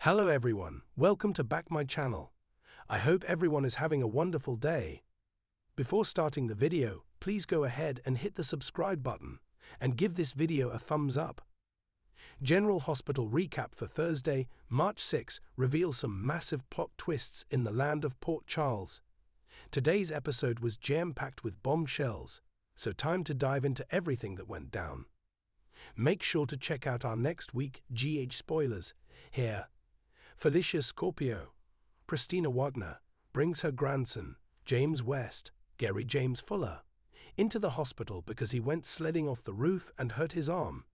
Hello everyone, welcome to back my channel. I hope everyone is having a wonderful day. Before starting the video, please go ahead and hit the subscribe button and give this video a thumbs up. General Hospital recap for Thursday, March 6 reveals some massive plot twists in the land of Port Charles. Today's episode was jam-packed with bombshells, so time to dive into everything that went down. Make sure to check out our next week GH spoilers here. Felicia Scorpio, Christina Wagner, brings her grandson, James West, Gary James Fuller, into the hospital because he went sledding off the roof and hurt his arm.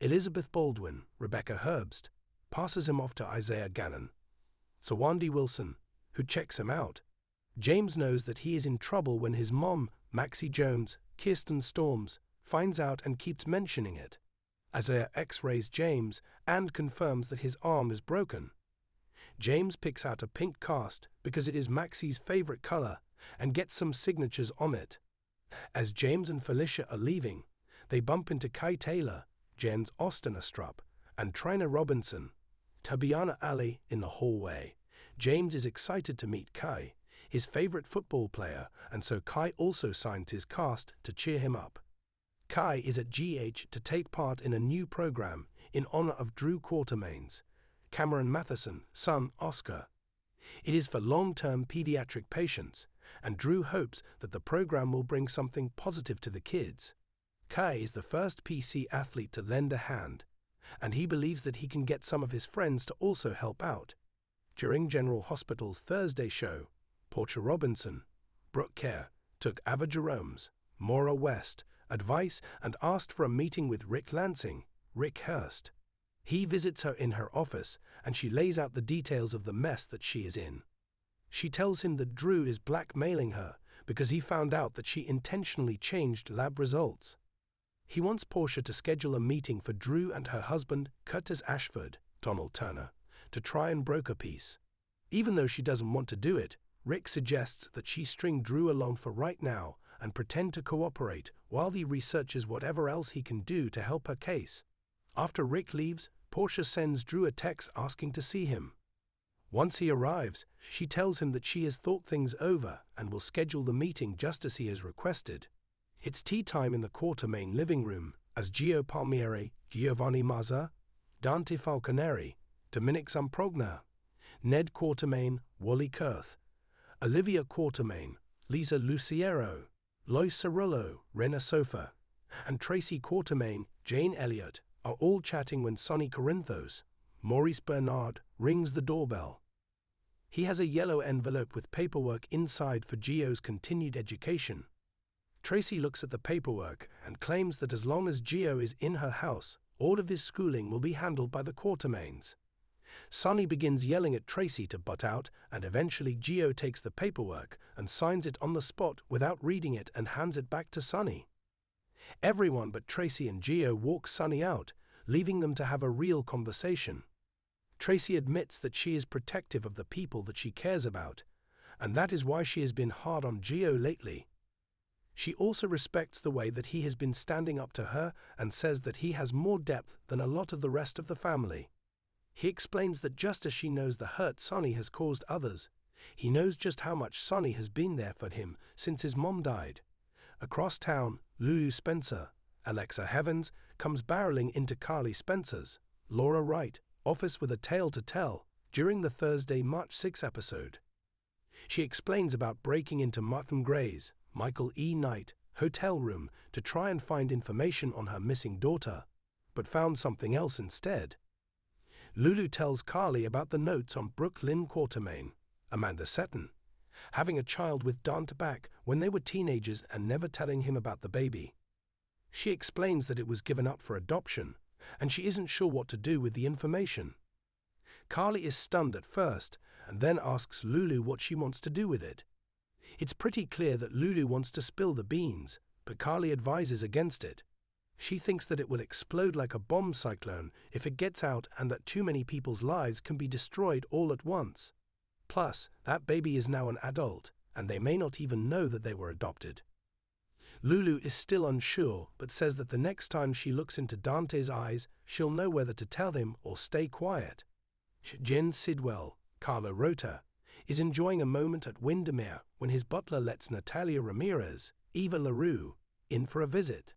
Elizabeth Baldwin, Rebecca Herbst, passes him off to Isaiah Gannon. Sawandi Wilson, who checks him out. James knows that he is in trouble when his mom, Maxie Jones, Kirsten Storms, finds out and keeps mentioning it. Isaiah x-rays James and confirms that his arm is broken. James picks out a pink cast because it is Maxie's favorite color and gets some signatures on it. As James and Felicia are leaving, they bump into Kai Taylor, Jens Ostenastrup, and Trina Robinson, Tabiana Ali in the hallway. James is excited to meet Kai, his favorite football player, and so Kai also signs his cast to cheer him up. Kai is at GH to take part in a new program in honor of Drew Quatermaine's, Cameron Matheson's son Oscar. It is for long-term pediatric patients, and Drew hopes that the program will bring something positive to the kids. Kai is the first PC athlete to lend a hand, and he believes that he can get some of his friends to also help out. During General Hospital's Thursday show, Portia Robinson, Brooke Kerr, took Ava Jerome's, Maura West, advice and asked for a meeting with Rick Lansing, Rick Hurst. He visits her in her office, and she lays out the details of the mess that she is in. She tells him that Drew is blackmailing her because he found out that she intentionally changed lab results. He wants Portia to schedule a meeting for Drew and her husband, Curtis Ashford, Donald Turner, to try and broker peace. Even though she doesn't want to do it, Rick suggests that she string Drew along for right now and pretend to cooperate while he researches whatever else he can do to help her case. After Rick leaves, Portia sends Drew a text asking to see him. Once he arrives, she tells him that she has thought things over and will schedule the meeting just as he has requested. It's tea time in the Quatermaine living room as Gio Palmieri, Giovanni Mazza, Dante Falconeri, Dominic Zamprogna, Ned Quatermaine, Wally Kurth, Olivia Quatermaine, Lisa Luciero, Lois Cerullo, Rena Sofa, and Tracy Quatermaine, Jane Elliot, are all chatting when Sonny Corinthos, Maurice Bernard, rings the doorbell. He has a yellow envelope with paperwork inside for Gio's continued education. Tracy looks at the paperwork and claims that as long as Gio is in her house, all of his schooling will be handled by the Quatermaines. Sonny begins yelling at Tracy to butt out, and eventually Gio takes the paperwork and signs it on the spot without reading it and hands it back to Sonny. Everyone but Tracy and Gio walk Sonny out, leaving them to have a real conversation. Tracy admits that she is protective of the people that she cares about, and that is why she has been hard on Gio lately. She also respects the way that he has been standing up to her and says that he has more depth than a lot of the rest of the family. He explains that just as she knows the hurt Sonny has caused others, he knows just how much Sonny has been there for him since his mom died. Across town, Lulu Spencer, Alexa Heavens, comes barreling into Carly Spencer's, Laura Wright, office with a tale to tell during the Thursday, March 6 episode. She explains about breaking into Martha Gray's, Michael E. Knight, hotel room to try and find information on her missing daughter, but found something else instead. Lulu tells Carly about the notes on Brooke Lynn Quatermaine, Amanda Seton, having a child with Dante back when they were teenagers and never telling him about the baby. She explains that it was given up for adoption, and she isn't sure what to do with the information. Carly is stunned at first, and then asks Lulu what she wants to do with it. It's pretty clear that Lulu wants to spill the beans, but Carly advises against it. She thinks that it will explode like a bomb cyclone if it gets out and that too many people's lives can be destroyed all at once. Plus, that baby is now an adult, and they may not even know that they were adopted. Lulu is still unsure, but says that the next time she looks into Dante's eyes, she'll know whether to tell him or stay quiet. Jen Sidwell, Carlo Rota, is enjoying a moment at Windermere when his butler lets Natalia Ramirez, Eva LaRue, in for a visit.